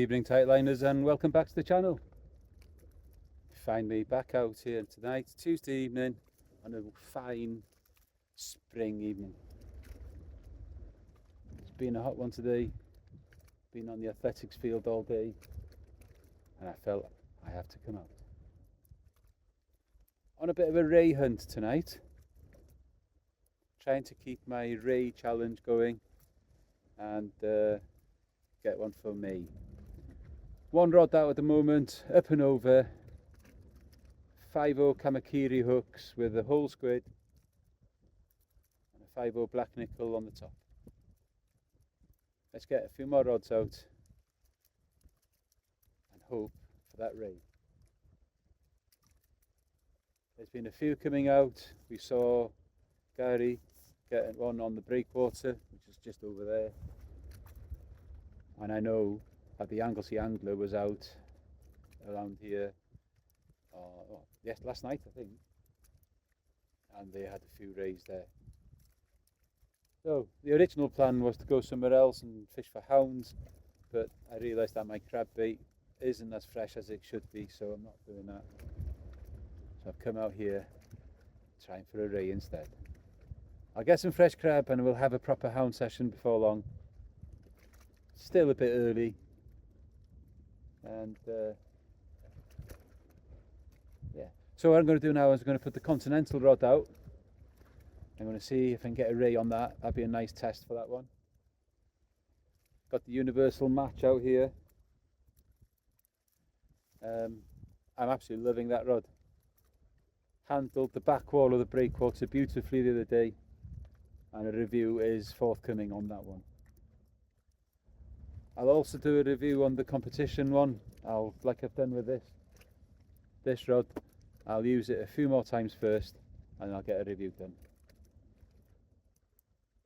evening, Tightliners, and welcome back to the channel. Find me back out here tonight, Tuesday evening, on a fine spring evening. It's been a hot one today, been on the athletics field all day, and I felt I have to come out. On a bit of a ray hunt tonight, trying to keep my ray challenge going and get one for me. One rod out at the moment, up and over, 5/0 kamakiri hooks with a whole squid and a 5/0 black nickel on the top. Let's get a few more rods out and hope for that ray. There's been a few coming out. We saw Gary getting one on the breakwater, which is just over there. And I know that the Anglesey angler was out around here, yes, last night I think, and they had a few rays there. So the original plan was to go somewhere else and fish for hounds, but I realised that my crab bait isn't as fresh as it should be, so I'm not doing that. So I've come out here trying for a ray instead. I'll get some fresh crab and we'll have a proper hound session before long. Still a bit early, and yeah. So what I'm going to do now is I'm going to put the continental rod out. I'm going to see if I can get a ray on that. That'd be a nice test for that one. Got the universal match out here. I'm absolutely loving that rod. Handled the back wall of the breakwater beautifully the other day, and a review is forthcoming on that one. I'll also do a review on the competition one. Like I've done with this rod, I'll use it a few more times first and I'll get a review done.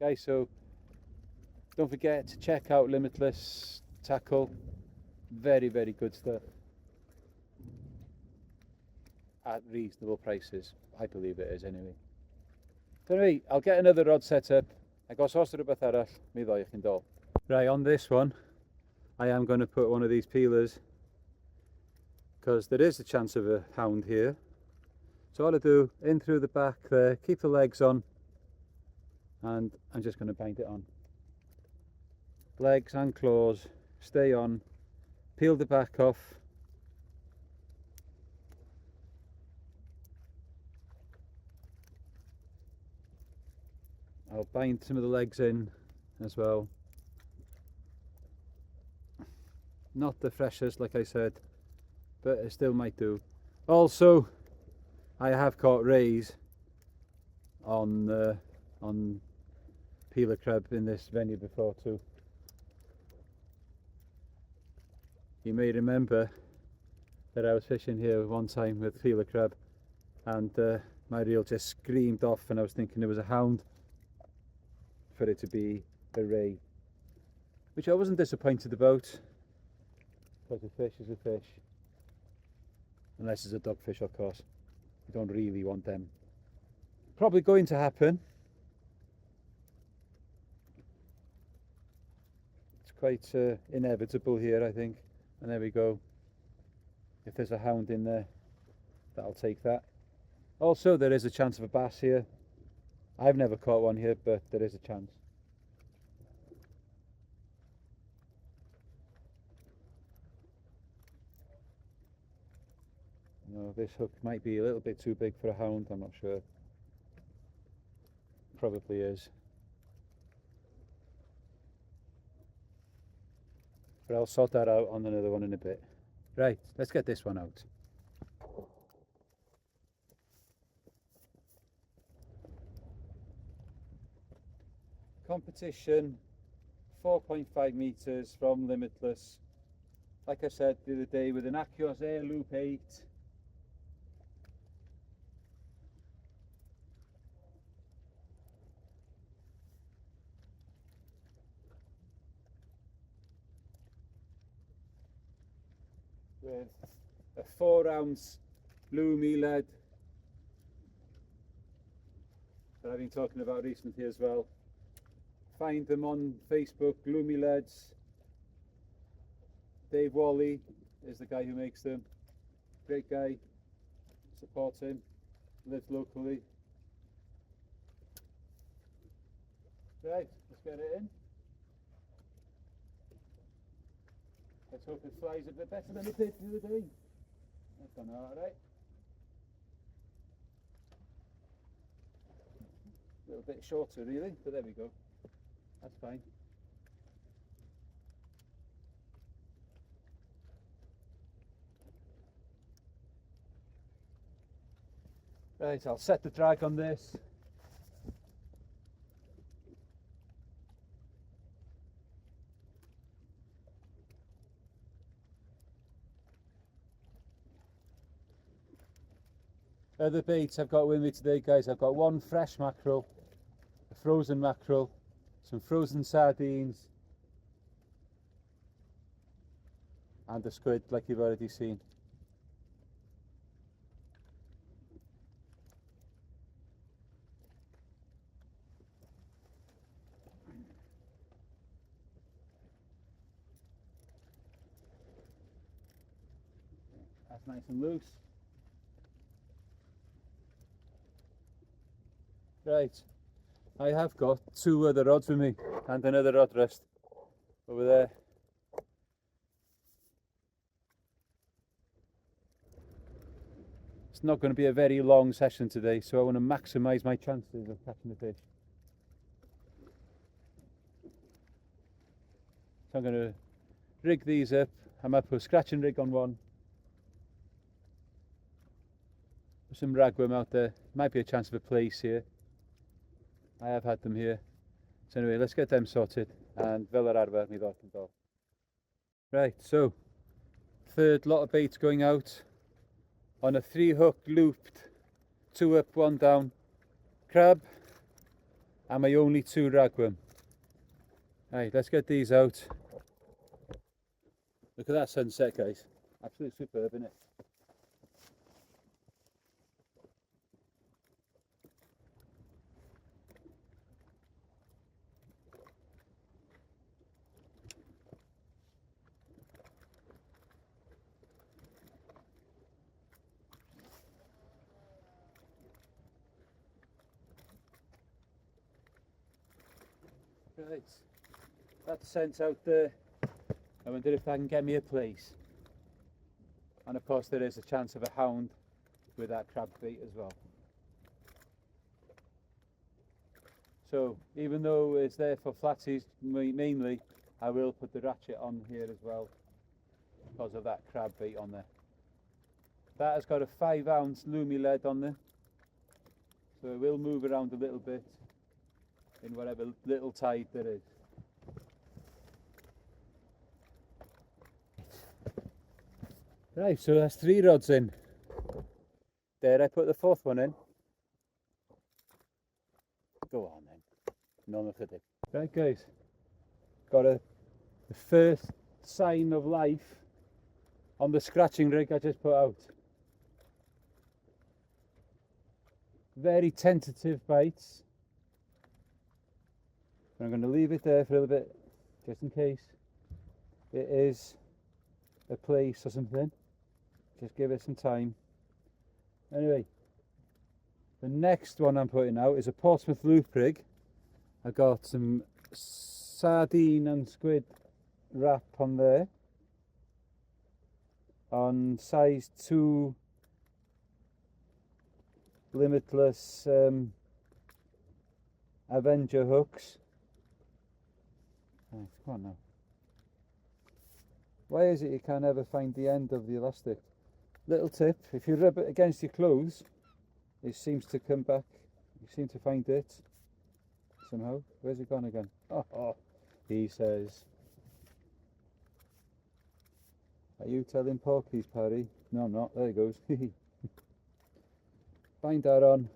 Okay, so don't forget to check out Limitless Tackle. Very, very good stuff at reasonable prices. I believe it is anyway. So anyway, I'll get another rod set up. I got os rhywbeth arall, mi ddoi chi'n dol. Right, on this one, I am going to put one of these peelers because there is a chance of a hound here. So all I do, in through the back there, keep the legs on, and I'm just going to bind it on. Legs and claws, stay on, peel the back off. I'll bind some of the legs in as well. Not the freshest, like I said, but it still might do. Also, I have caught rays on peeler crab in this venue before too. You may remember that I was fishing here one time with peeler crab, and my reel just screamed off, and I was thinking it was a hound for it to be a ray, which I wasn't disappointed about. Because a fish is a fish, unless it's a dogfish, of course. You don't really want them. Probably going to happen. It's quite inevitable here, I think. And there we go. If there's a hound in there, that'll take that. Also, there is a chance of a bass here. I've never caught one here, but there is a chance. No, this hook might be a little bit too big for a hound, I'm not sure. Probably is. But I'll sort that out on another one in a bit. Right, let's get this one out. Competition, 4.5 metres from Limitless. Like I said the other day, with an Achios Air Loop 8. With a 4-ounce Loomy lead that I've been talking about recently as well. Find them on Facebook, Loomy Leads. Dave Wally is the guy who makes them. Great guy, supports him, lives locally. Right, let's get it in. Let's hope it flies a bit better than it did the other day. That's gone alright. A little bit shorter really, but there we go. That's fine. Right, I'll set the drag on this. Other baits I've got with me today, guys, I've got one fresh mackerel, a frozen mackerel, some frozen sardines, and a squid like you've already seen. That's nice and loose. Right, I have got two other rods with me and another rod rest over there. It's not going to be a very long session today, so I want to maximise my chances of catching the fish. So I'm going to rig these up. I might put a scratching rig on one. Put some ragworm out there. Might be a chance of a place here. I have had them here. So anyway, let's get them sorted and fel yr arfer mi ddod yn dod. Right, so third lot of baits going out on a 3-hook looped, 2 up, 1 down crab, and my only 2 ragworm. Right, let's get these out. Look at that sunset, guys. Absolutely superb, isn't it? Right, that's sent out there. I wonder if that can get me a place. And of course there is a chance of a hound with that crab bait as well. So even though it's there for flatsies mainly, I will put the ratchet on here as well because of that crab bait on there. That has got a 5-ounce loomy lead on there, so it will move around a little bit in whatever little tide there is. Right, so that's 3 rods in. There, I put the 4th one in. Go on then. None of it. Right, guys. Got the first sign of life on the scratching rig I just put out. Very tentative bites. I'm going to leave it there for a little bit, just in case it is a place or something. Just give it some time. Anyway, the next one I'm putting out is a Portsmouth loop rig. I got some sardine and squid wrap on there on size 2 limitless Avenger hooks. Oh, come on now. Why is it you can't ever find the end of the elastic? Little tip, if you rub it against your clothes, it seems to come back. You seem to find it somehow. Where's it gone again? Oh, he says. Are you telling porkies, Parry? No, I'm not. There it goes. Find that on.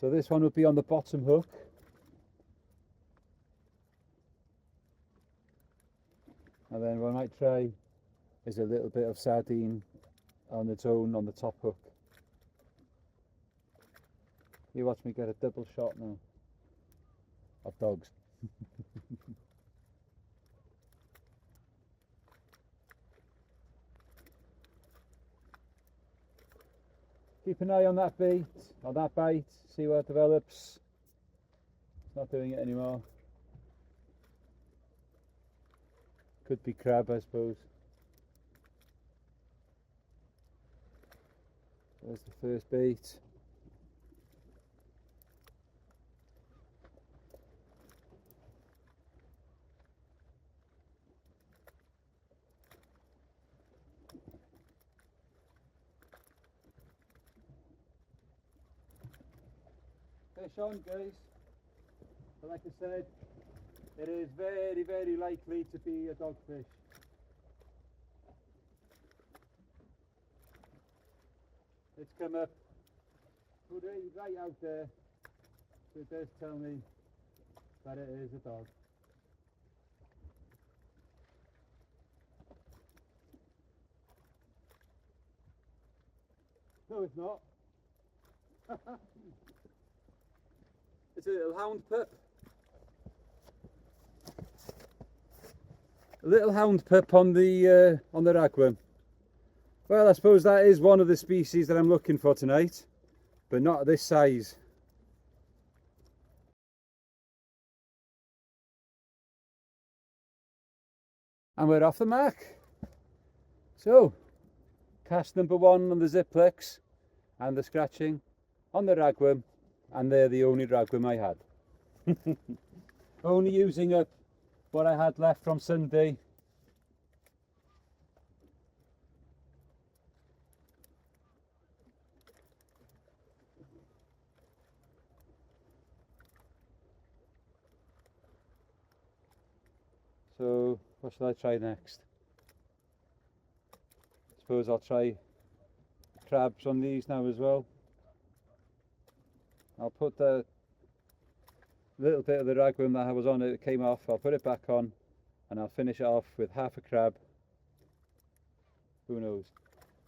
So this one would be on the bottom hook. And then what I might try is a little bit of sardine on its own on the top hook. You watch me get a double shot now of dogs. Keep an eye on that bait, or that bite, see what develops. It's not doing it anymore. Could be crab, I suppose. There's the first bait. Fish on, guys. But like I said, it is very, very likely to be a dogfish. It's come up right out there, so it does tell me that it is a dog. No, it's not. It's a little hound pup. A little hound pup on the ragworm. Well, I suppose that is one of the species that I'm looking for tonight, but not this size. And we're off the mark. So, cast number 1 on the Ziplex and the scratching on the ragworm, and they're the only ragworm I had. Only using up what I had left from Sunday. So, what shall I try next? I suppose I'll try crabs on these now as well. I'll put the little bit of the ragworm that was on it, came off, I'll put it back on, and I'll finish it off with half a crab. Who knows?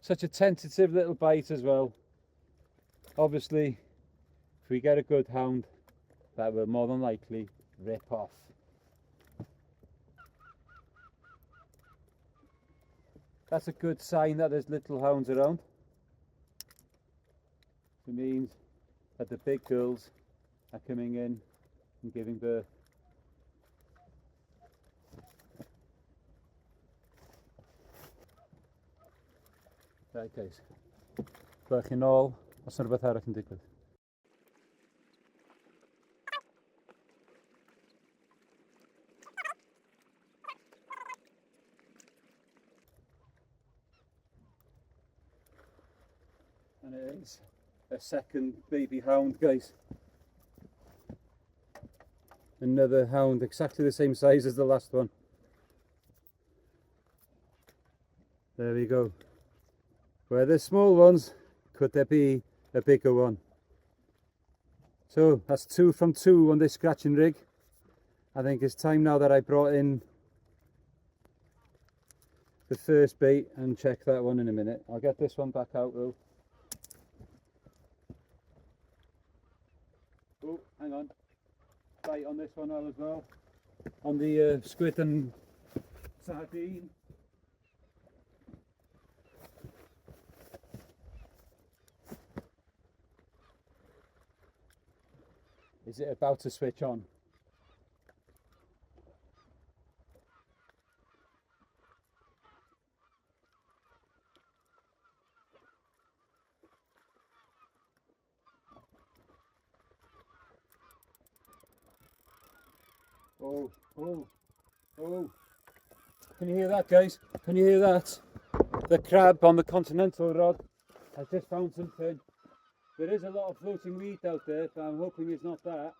Such a tentative little bite as well. Obviously, if we get a good hound, that will more than likely rip off. That's a good sign that there's little hounds around. It means that the big girls are coming in and giving birth. Right guys, back in all, that's not about how I can dig with. And it is a second baby hound, guys. Another hound exactly the same size as the last one. There we go. Where there's small ones, could there be a bigger one? So that's 2 from 2 on this scratching rig. I think it's time now that I brought in the first bait and check that one in a minute. I'll get this one back out though. Oh, hang on. Bite on this one as well. On the squid and sardine. Is it about to switch on? Oh, oh, oh. Can you hear that, guys? Can you hear that? The crab on the continental rod has just found something. There is a lot of floating weed out there, but I'm hoping it's not that.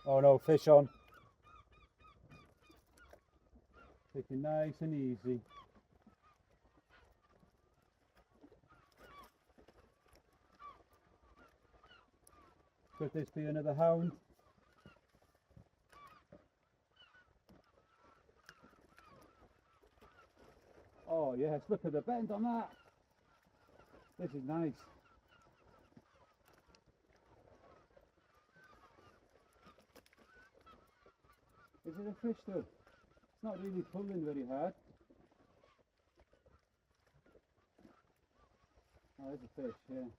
Oh no, fish on. Taking nice and easy. Could this be another hound? Oh yes, look at the bend on that. This is nice. it a fish though? It's not really pulling very hard. Oh, there's a fish, yeah.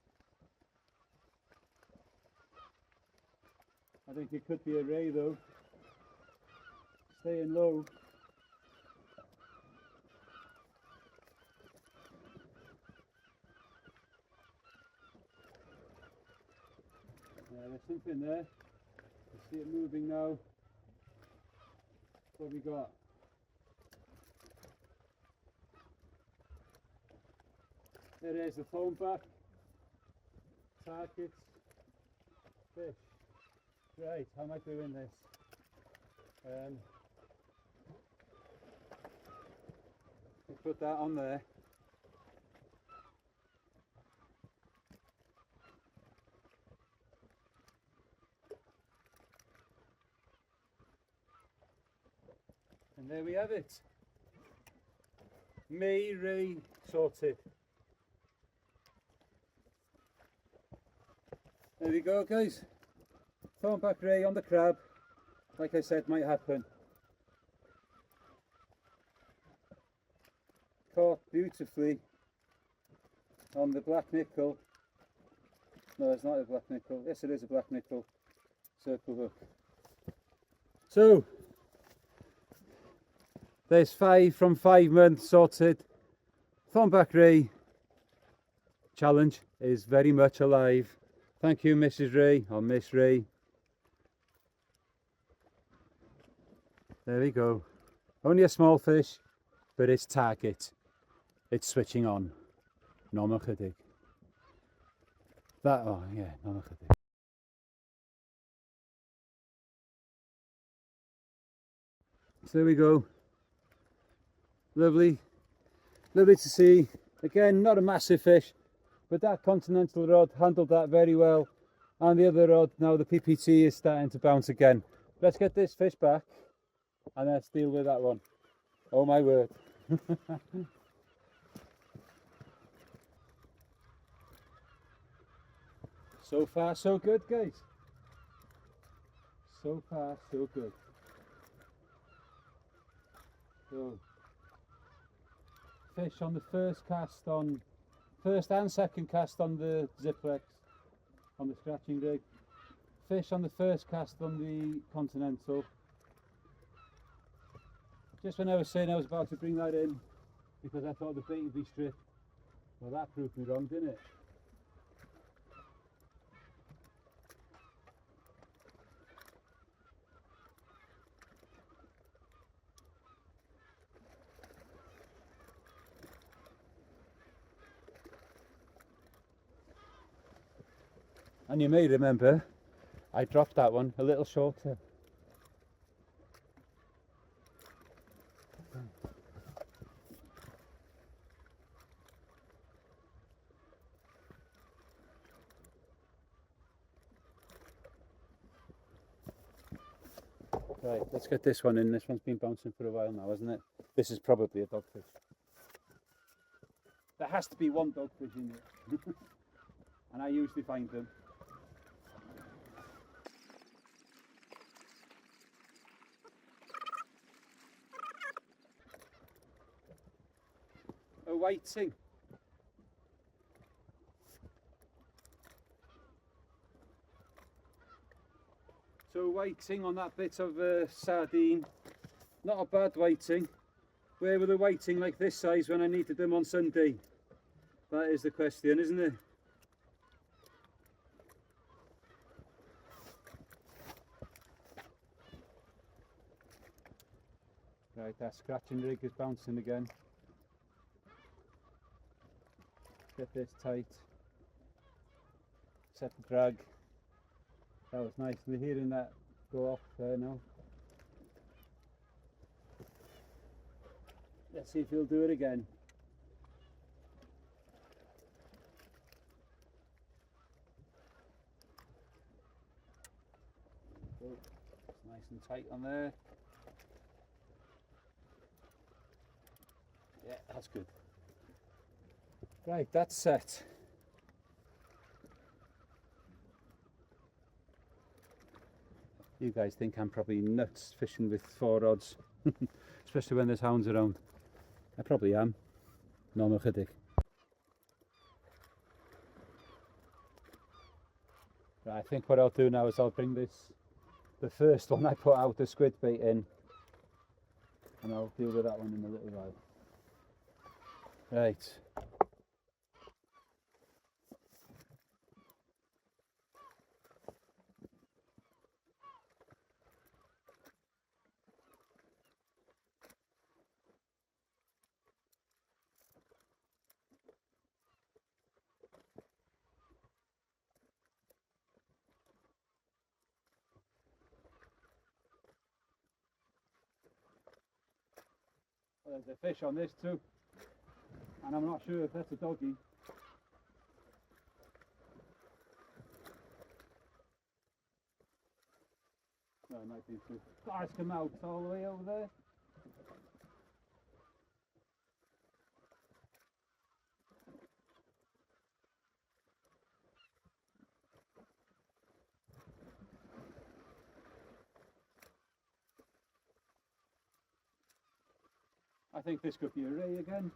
I think it could be a ray though. Staying low. Yeah, there's something there. You see it moving now. What have we got? There is the foam back. Targets. Fish. Right, how am I doing this? Put that on there. And there we have it. May ray sorted. There we go, guys. Thornback ray on the crab. Like I said, might happen. Caught beautifully on the black nickel. No, it's not a black nickel. Yes, it is a black nickel circle hook. So there's 5 from 5 months sorted. Thornback ray challenge is very much alive. Thank you, Mrs. Ray, or Miss Ray. There we go. Only a small fish, but its target. It's switching on. Normal chydig. That, oh yeah, normal chydig. So there we go. Lovely. Lovely to see. Again, not a massive fish, but that continental rod handled that very well. And the other rod, now the PPT is starting to bounce again. Let's get this fish back and let's deal with that one. Oh my word. So far so good, guys. So far so good. So fish on the first and second cast on the Ziplex, on the scratching rig. Fish on the first cast on the Continental. Just when I was saying I was about to bring that in because I thought the bait would be stripped, well, that proved me wrong, didn't it? And you may remember I dropped that one a little shorter. Right, let's get this one in. This one's been bouncing for a while now, hasn't it? This is probably a dogfish. There has to be one dogfish in it. And I usually find them. A whiting. So whiting on that bit of sardine. Not a bad whiting. Where were the whiting like this size when I needed them on Sunday? That is the question, isn't it? Right, that scratching rig is bouncing again. Get this tight. Set the drag. That was nice. We're hearing that go off there now. Let's see if he'll do it again. Oh, it's nice and tight on there. Yeah, that's good. Right, that's set. You guys think I'm probably nuts fishing with 4 rods, especially when there's hounds around. I probably am. No, no chydig. Right, I think what I'll do now is I'll bring this, the first one I put out the squid bait in, and I'll deal with that one in a little while. Right. Well, there's a fish on this too, and I'm not sure if that's a doggy. No, it might be too. Oh, it's come out all the way over there. I think this could be a ray again,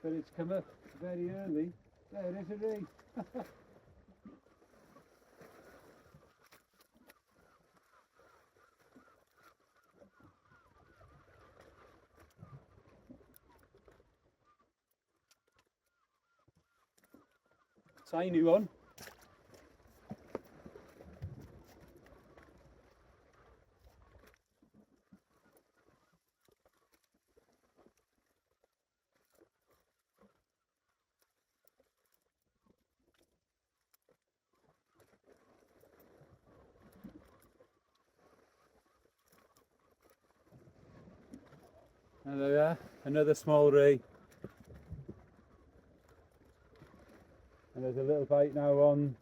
but it's come up very early. There it is, a ray. Tiny one. And there we are, another small ray. And there's a little bite now on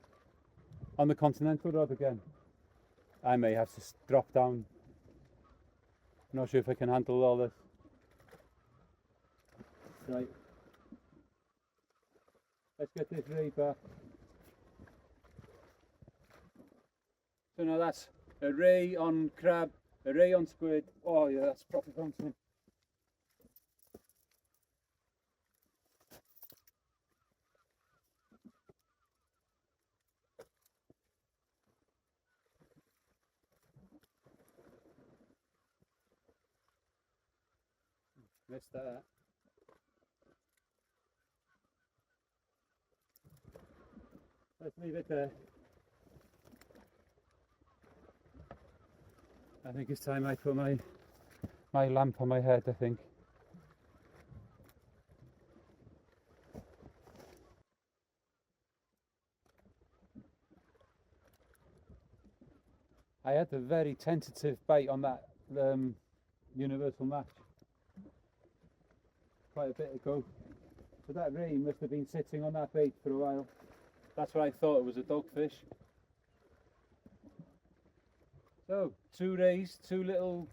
the continental rod again. I may have to drop down. I'm not sure if I can handle all this. Right. Let's get this ray back. So now that's a ray on crab, a ray on squid. Oh yeah, that's proper bouncing. Missed that. Let's leave it there. I think it's time I put my lamp on my head, I think. I had a very tentative bite on that universal match quite a bit ago. So that ray must have been sitting on that bait for a while. That's what I thought, it was a dogfish. So, 2 rays, 2 little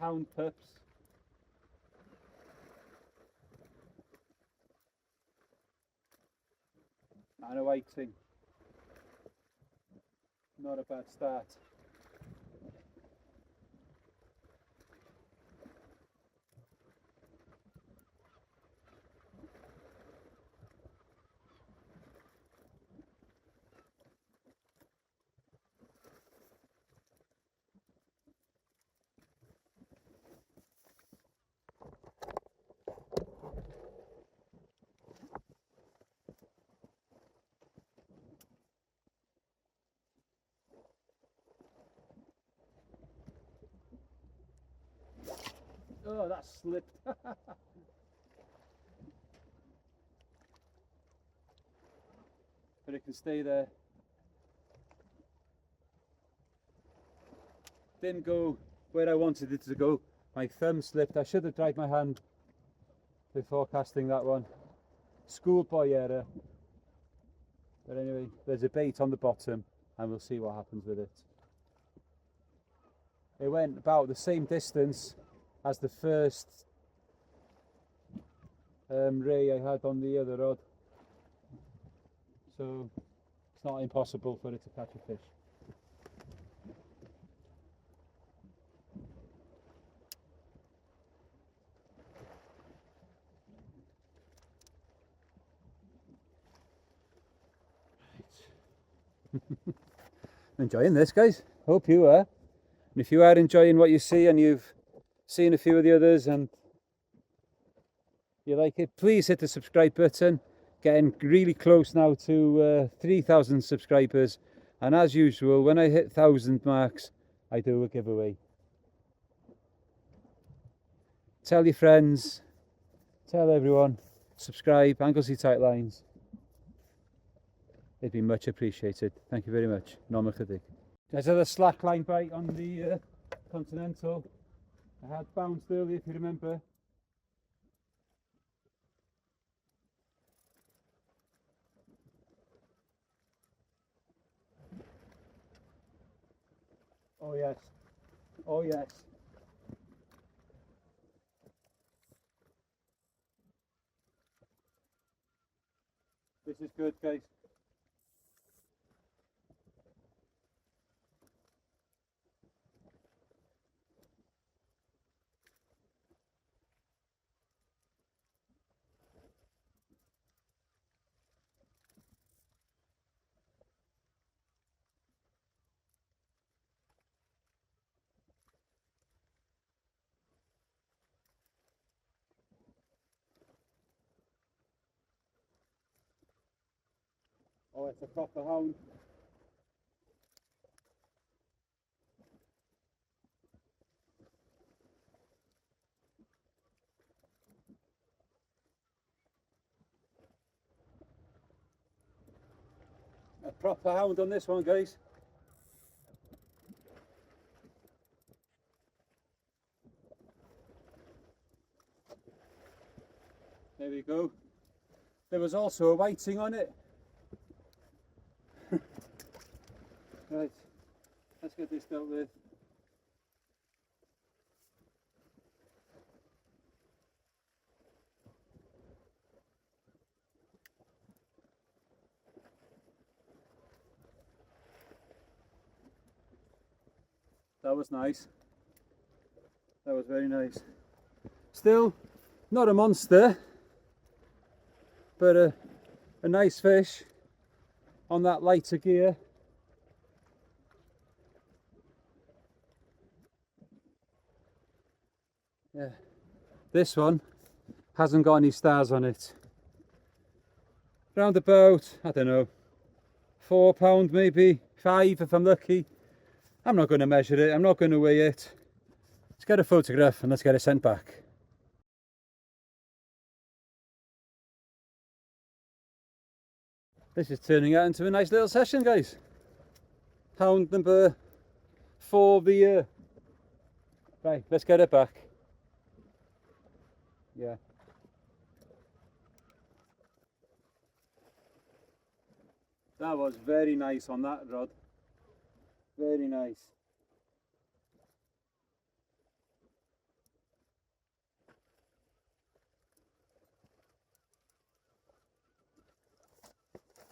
hound pups. And a whiting. Not a bad start. Oh, that slipped. But it can stay there. Didn't go where I wanted it to go. My thumb slipped. I should have dried my hand before casting that one. Schoolboy error. But anyway, there's a bait on the bottom and we'll see what happens with it. It went about the same distance as the first ray I had on the other rod. So it's not impossible for it to catch a fish. Enjoying this, guys. Hope you are. And if you are enjoying what you see and you've seen a few of the others and you like it, please hit the subscribe button. Getting really close now to 3,000 subscribers. And as usual, when I hit 1,000 marks, I do a giveaway. Tell your friends, tell everyone, subscribe, Anglesey Tight Lines. It'd be much appreciated. Thank you very much. Normal Chydig. There's a slack line bite on the Continental. I had bounced earlier, if you remember. Oh yes. Oh yes. This is good, guys. Oh, it's a proper hound. A proper hound on this one, guys. There we go. There was also a whiting on it. Right, let's get this dealt with. That was nice. That was very nice. Still not a monster, but a nice fish on that lighter gear. Yeah, this one hasn't got any stars on it. Round about, I don't know, £4 maybe, 5 if I'm lucky. I'm not going to measure it, I'm not going to weigh it. Let's get a photograph and let's get it sent back. This is turning out into a nice little session, guys. Hound number 4 of the year. Right, let's get it back. Yeah. That was very nice on that rod. Very nice.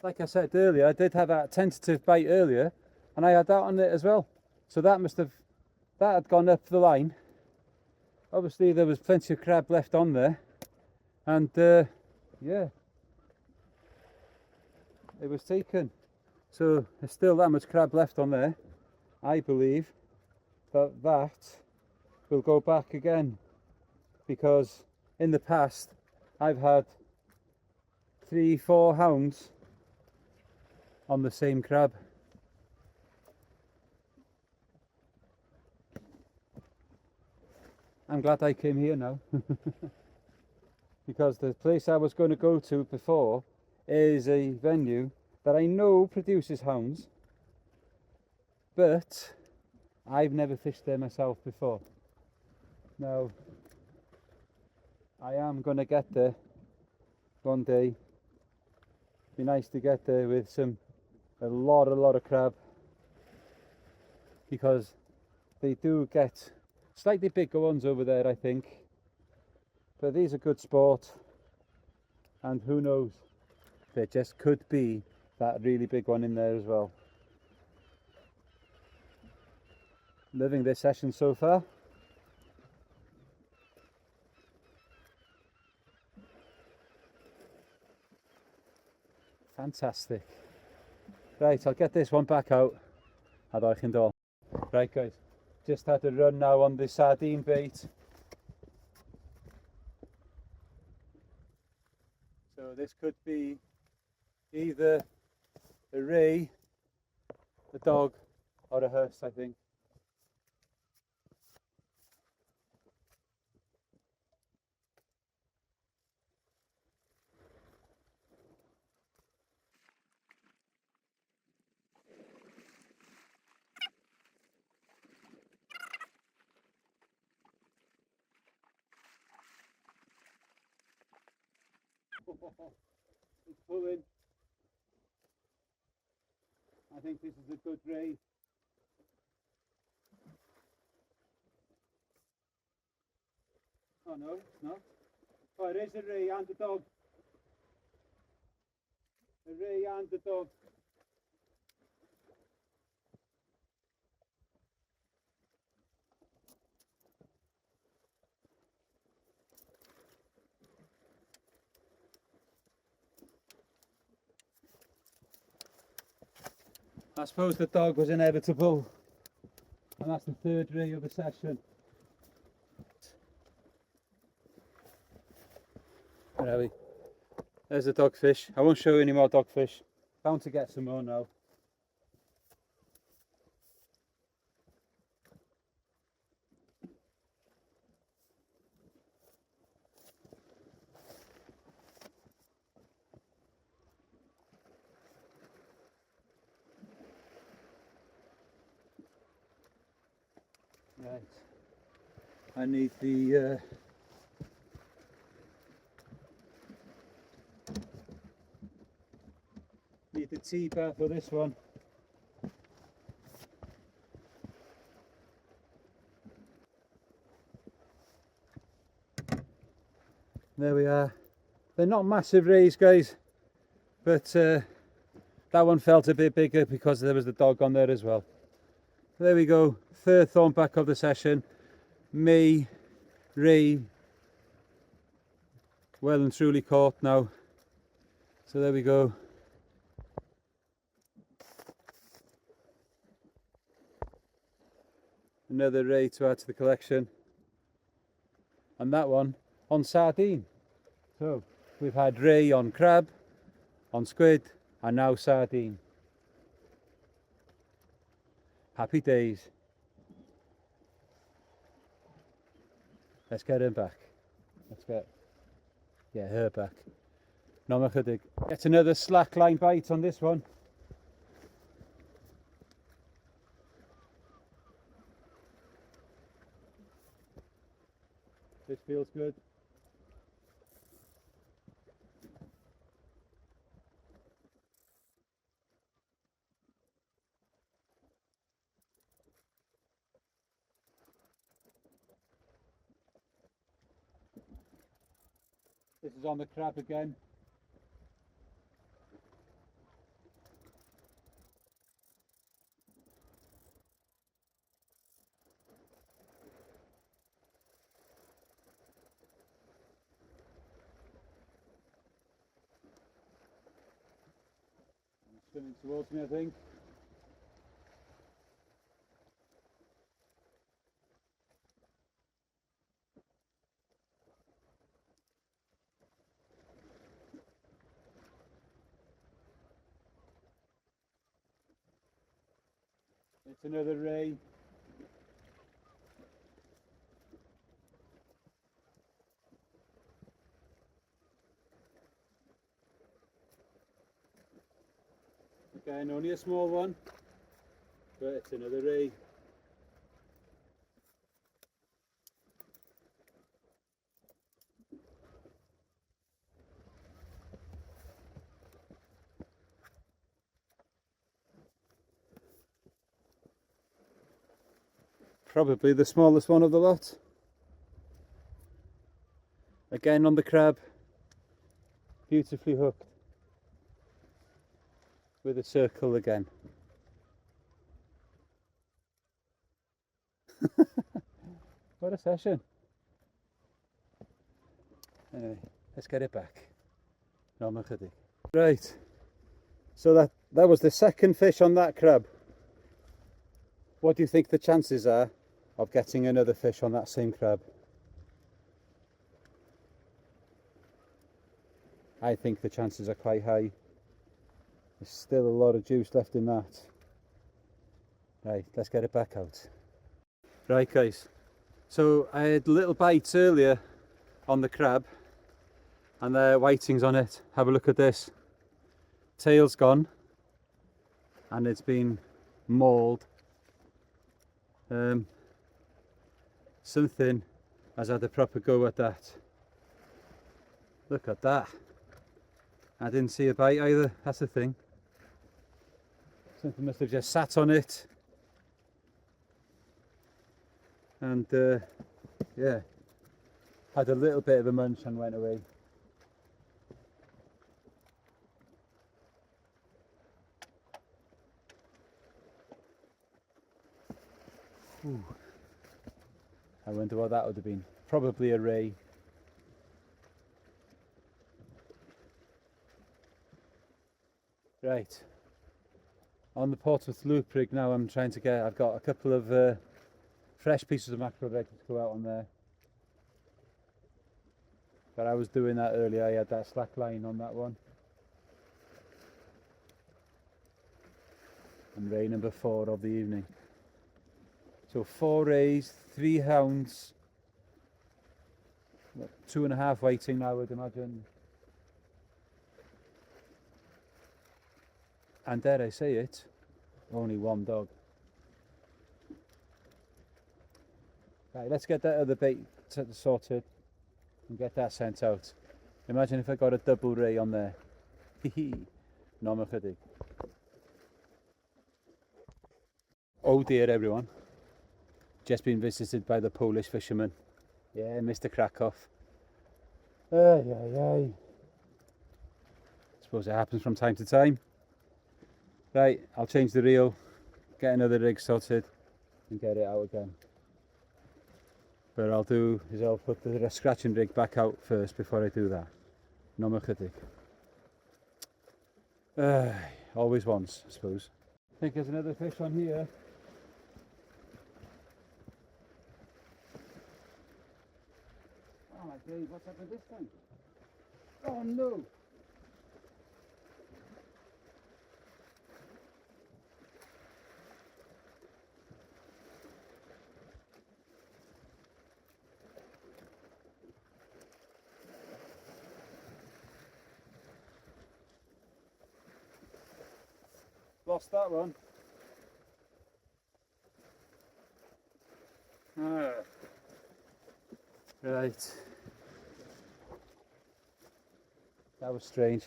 Like I said earlier, I did have that tentative bite earlier and I had that on it as well. So that had gone up the line. Obviously there was plenty of crab left on there and yeah, it was taken. So there's still that much crab left on there. I believe that will go back again, because in the past I've had 3-4 hounds on the same crab. I'm glad I came here now because the place I was going to go to before is a venue that I know produces hounds, but I've never fished there myself before. Now I am going to get there one day. Be nice to get there with a lot of crab, because they do get slightly bigger ones over there, I think, but these are good sport, and who knows, there just could be that really big one in there as well. Loving this session so far. Fantastic. Right, I'll get this one back out. Right guys, just had to run now on the sardine bait. So this could be either a ray, a dog, or a hearse, I think. It's pulling. I think this is a good ray. Oh no, it's not. Oh, it is a ray and a dog. A ray and a dog. I suppose the dog was inevitable. And that's the third ray of the session. Where are we? There's the dogfish. I won't show you any more dogfish. Bound to get some more now. Right. I need the T-bar for this one. There we are. They're not massive rays, guys, but that one felt a bit bigger because there was the dog on there as well. There we go, third thornback of the session. May ray well and truly caught now. So there we go. Another ray to add to the collection. And that one on sardine. So we've had ray on crab, on squid, and now sardine. Happy days. Let's get him back. Let's get her back. No, get another slack line bite on this one. This feels good. This is on the crab again. Swimming towards me, I think. It's another ray. Again, only a small one, but it's another ray. Probably the smallest one of the lot. Again on the crab, beautifully hooked with a circle again. What a session. Anyway, let's get it back. No, right, So that was the second fish on that crab. What do you think the chances are of getting another fish on that same crab? I think the chances are quite high. There's still a lot of juice left in that. Right, let's get it back out. Right guys, so I had little bites earlier on the crab and the whitings on it. Have a look at this. Tail's gone and it's been mauled. Something has had a proper go at that. Look at that. I didn't see a bite either, that's the thing. Something must have just sat on it. And yeah, had a little bit of a munch and went away. Ooh. I wonder what that would have been. Probably a ray. Right, on the Portsmouth loop rig now. I've got a couple of fresh pieces of mackerel ready to go out on there. But I was doing that earlier, I had that slack line on that one. And ray number 4 of the evening. So 4 rays, 3 hounds, 2.5 waiting now, I would imagine. And dare I say it, only 1 dog. Right, let's get that other bait sorted and get that sent out. Imagine if I got a double ray on there. Hee no chydig. Oh dear everyone, just been visited by the Polish fisherman. Yeah, Mr. Krakow. Ay. Suppose it happens from time to time. Right, I'll change the reel, get another rig sorted and get it out again. But I'll do is I'll put the scratching rig back out first before I do that. No chydig. Always once, I suppose. I think there's another fish on here. Oh my days, what's up with this thing? Oh no! Lost that one. Right. That was strange.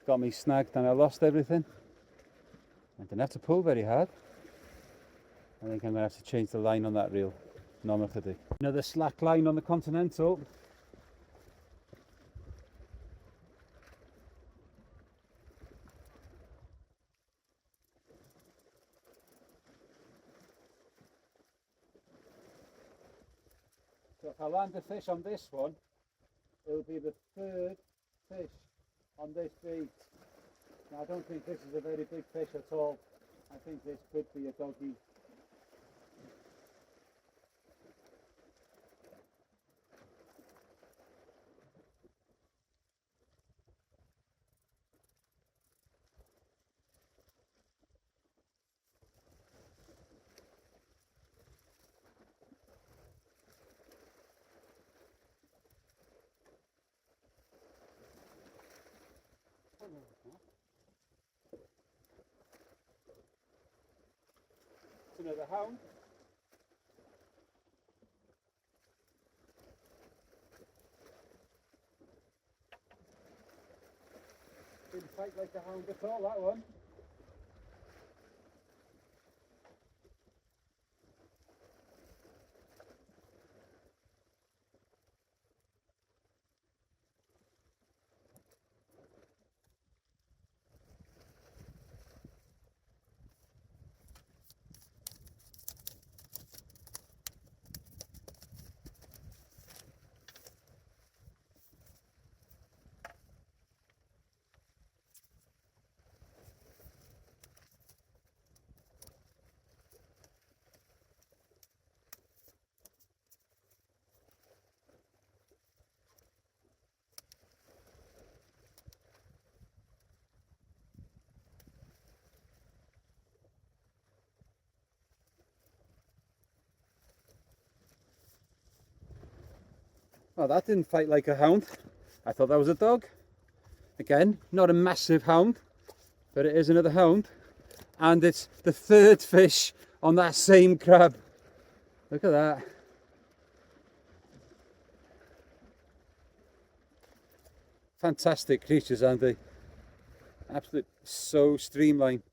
Got me snagged and I lost everything. I didn't have to pull very hard. I think I'm going to have to change the line on that reel. No chydig. Another slack line on the Continental. So if I land a fish on this one, it'll be the 3rd fish on this bait. Now I don't think this is a very big fish at all. I think this could be a doggy. It's another hound. Didn't fight like a hound at all, that one. Oh, that didn't fight like a hound. I thought that was a dog. Again, not a massive hound, but it is another hound. And it's the third fish on that same crab. Look at that. Fantastic creatures, aren't they? Absolutely so streamlined.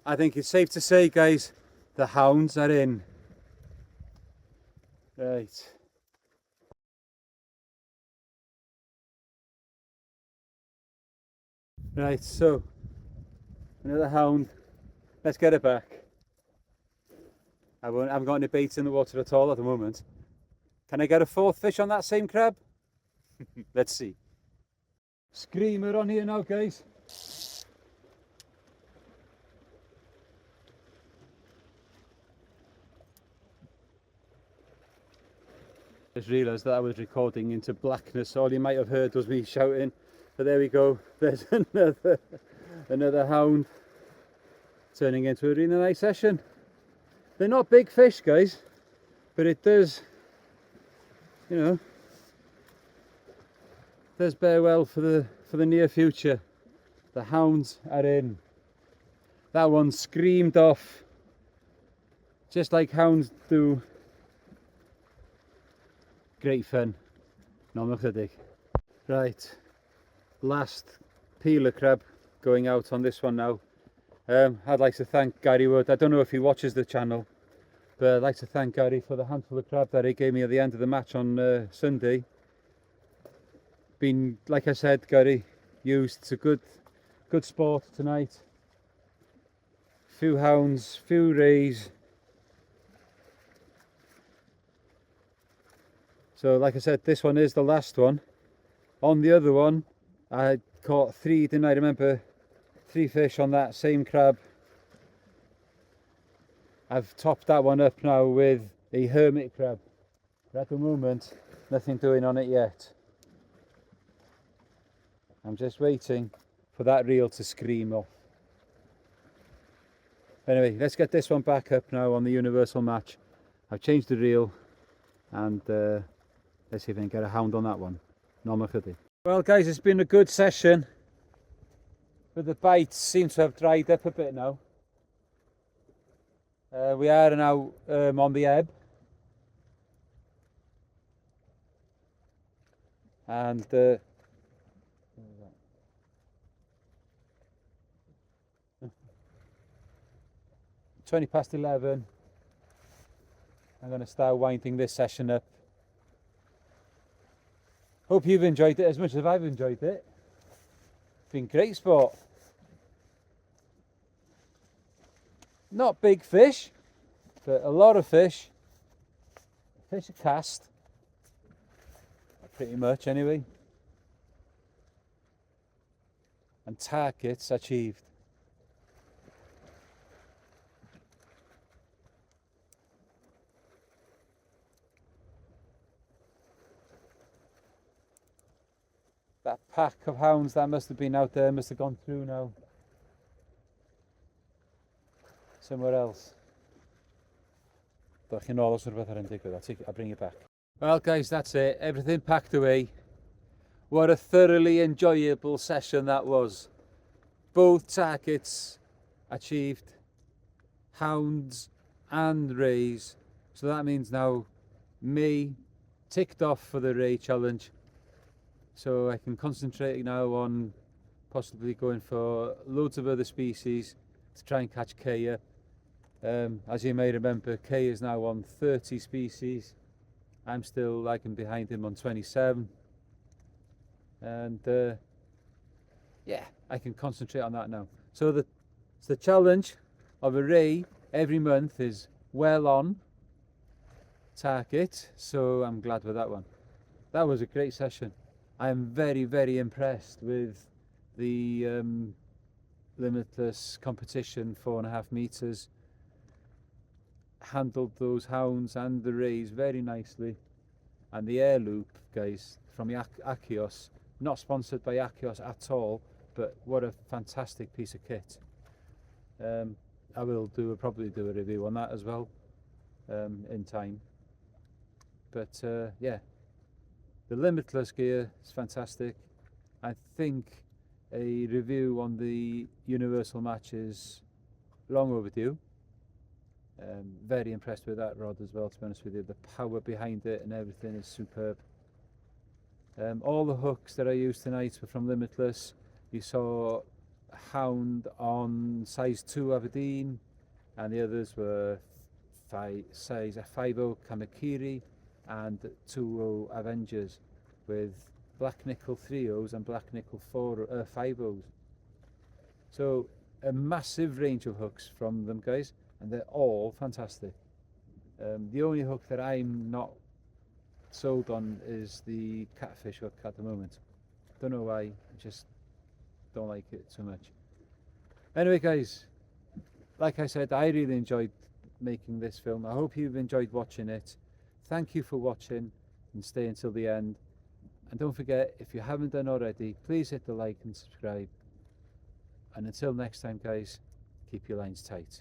I think it's safe to say, guys, the hounds are in. Right. Right, so another hound. Let's get it back. I haven't got any baits in the water at all at the moment. Can I get a fourth fish on that same crab? Let's see. Screamer on here now, guys. Just realised that I was recording into blackness. All you might have heard was me shouting. But there we go. There's another hound turning into a really nice session. They're not big fish, guys, but it does, you know, does bear well for the near future. The hounds are in. That one screamed off, just like hounds do. Great fun. No chydig. Right, last peeler crab going out on this one now. I'd like to thank Gary Wood. I don't know if he watches the channel, but I'd like to thank Gary for the handful of crab that he gave me at the end of the match on Sunday. Been, like I said, Gary, used. It's a good sport tonight. Few hounds, few rays. So like I said, this one is the last one. On the other one, I caught three, didn't I? Remember, 3 fish on that same crab. I've topped that one up now with a hermit crab. But at the moment, nothing doing on it yet. I'm just waiting for that reel to scream off. Anyway, let's get this one back up now on the universal match. I've changed the reel and let's see if I can get a hound on that one. Well guys, it's been a good session, but the bites seem to have dried up a bit now. We are now on the ebb, and 20 past 11. I'm going to start winding this session up. Hope you've enjoyed it as much as I've enjoyed it. It's been great sport. Not big fish, but a lot of fish. Fish are cast, pretty much anyway. And targets achieved. That pack of hounds that must have been out there must have gone through now. Somewhere else. I'll bring it back. Well guys, that's it. Everything packed away. What a thoroughly enjoyable session that was. Both targets achieved. Hounds and rays. So that means now me ticked off for the ray challenge. So I can concentrate now on possibly going for loads of other species to try and catch Kea. As you may remember, Kea is now on 30 species. I'm still lagging behind him on 27. And yeah, I can concentrate on that now. So the challenge of a ray every month is well on target. So I'm glad with that one. That was a great session. I am very, very impressed with the limitless competition, 4.5 meters. Handled those hounds and the rays very nicely. And the air loop, guys, from Achios, not sponsored by Achios at all, but what a fantastic piece of kit. I will probably do a review on that as well in time. But yeah, the limitless gear is fantastic. I think a review on the universal match is long overdue. Very impressed with that rod as well, to be honest with you. The power behind it and everything is superb. All the hooks that I used tonight were from Limitless. You saw a Hound on size 2 Aberdeen, and the others were size 5.0 Kamakiri and 2.0 Avengers, with black nickel 3.0s and black nickel 5.0s. So a massive range of hooks from them, guys, and they're all fantastic. The only hook that I'm not sold on is the catfish hook at the moment. Don't know why, I just don't like it so much. Anyway, guys, like I said, I really enjoyed making this film. I hope you've enjoyed watching it. Thank you for watching and stay until the end. And don't forget, if you haven't done already, please hit the like and subscribe. And until next time, guys, keep your lines tight.